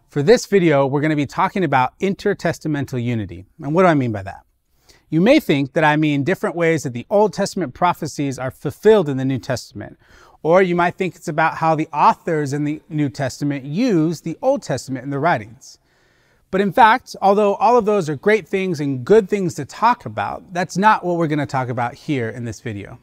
For this video, we're going to be talking about intertestamental unity. And what do I mean by that? You may think that I mean different ways that the Old Testament prophecies are fulfilled in the New Testament. Or you might think it's about how the authors in the New Testament use the Old Testament in their writings. But in fact, although all of those are great things and good things to talk about, that's not what we're going to talk about here in this video.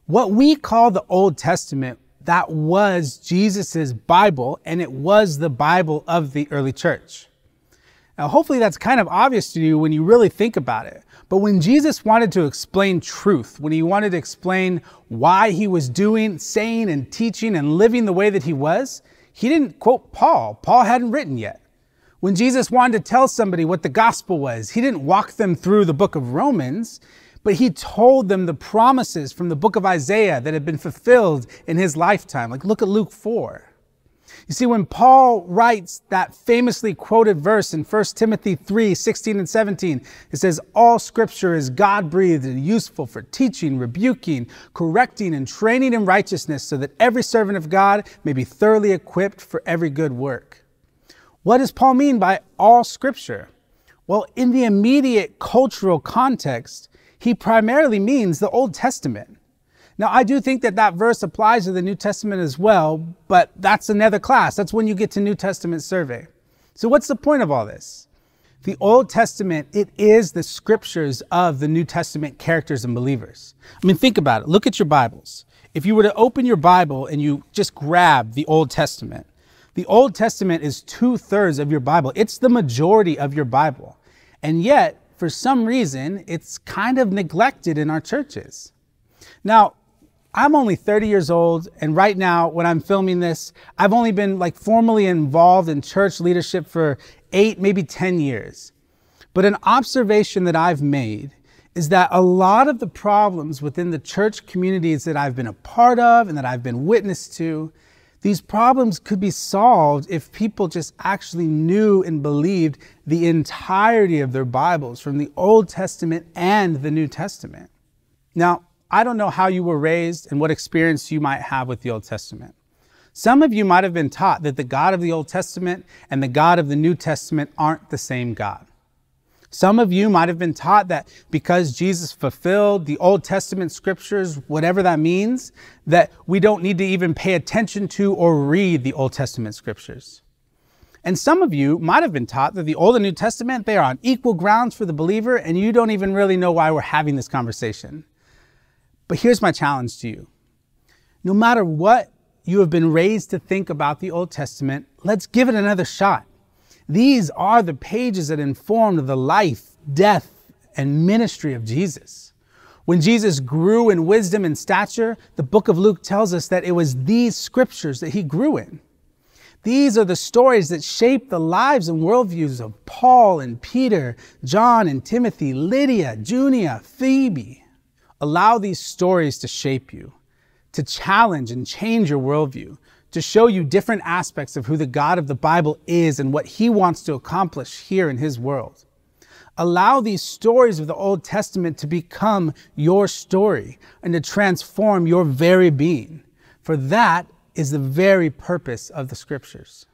What we call the Old Testament, that was Jesus's Bible, and it was the Bible of the early church. Now, hopefully that's kind of obvious to you when you really think about it. But when Jesus wanted to explain truth, when he wanted to explain why he was doing, saying, and teaching and living the way that he was, he didn't quote Paul. Paul hadn't written yet. When Jesus wanted to tell somebody what the gospel was, he didn't walk them through the book of Romans, but he told them the promises from the book of Isaiah that had been fulfilled in his lifetime. Like, look at Luke 4. You see, when Paul writes that famously quoted verse in 1 Timothy 3, 16 and 17, it says, "All scripture is God-breathed and useful for teaching, rebuking, correcting, and training in righteousness, so that every servant of God may be thoroughly equipped for every good work." What does Paul mean by all scripture? Well, in the immediate cultural context, he primarily means the Old Testament. Now, I do think that that verse applies to the New Testament as well, but that's another class. That's when you get to New Testament survey. So what's the point of all this? The Old Testament, it is the scriptures of the New Testament characters and believers. I mean, think about it. Look at your Bibles. If you were to open your Bible and you just grab the Old Testament is 2/3 of your Bible. It's the majority of your Bible. And yet, for some reason, it's kind of neglected in our churches. Now, I'm only 30 years old, and right now, when I'm filming this, I've only been formally involved in church leadership for 8, maybe 10 years. But an observation that I've made is that a lot of the problems within the church communities that I've been a part of and that I've been witness to, these problems could be solved if people just actually knew and believed the entirety of their Bibles from the Old Testament and the New Testament. Now, I don't know how you were raised and what experience you might have with the Old Testament. Some of you might have been taught that the God of the Old Testament and the God of the New Testament aren't the same God. Some of you might have been taught that because Jesus fulfilled the Old Testament scriptures, whatever that means, that we don't need to even pay attention to or read the Old Testament scriptures. And some of you might have been taught that the Old and New Testament, they are on equal grounds for the believer, and you don't even really know why we're having this conversation. But here's my challenge to you. No matter what you have been raised to think about the Old Testament, let's give it another shot. These are the pages that informed the life, death, and ministry of Jesus. When Jesus grew in wisdom and stature, the book of Luke tells us that it was these scriptures that he grew in. These are the stories that shape the lives and worldviews of Paul and Peter, John and Timothy, Lydia, Junia, Phoebe. Allow these stories to shape you, to challenge and change your worldview, to show you different aspects of who the God of the Bible is and what he wants to accomplish here in his world. Allow these stories of the Old Testament to become your story and to transform your very being. For that is the very purpose of the scriptures.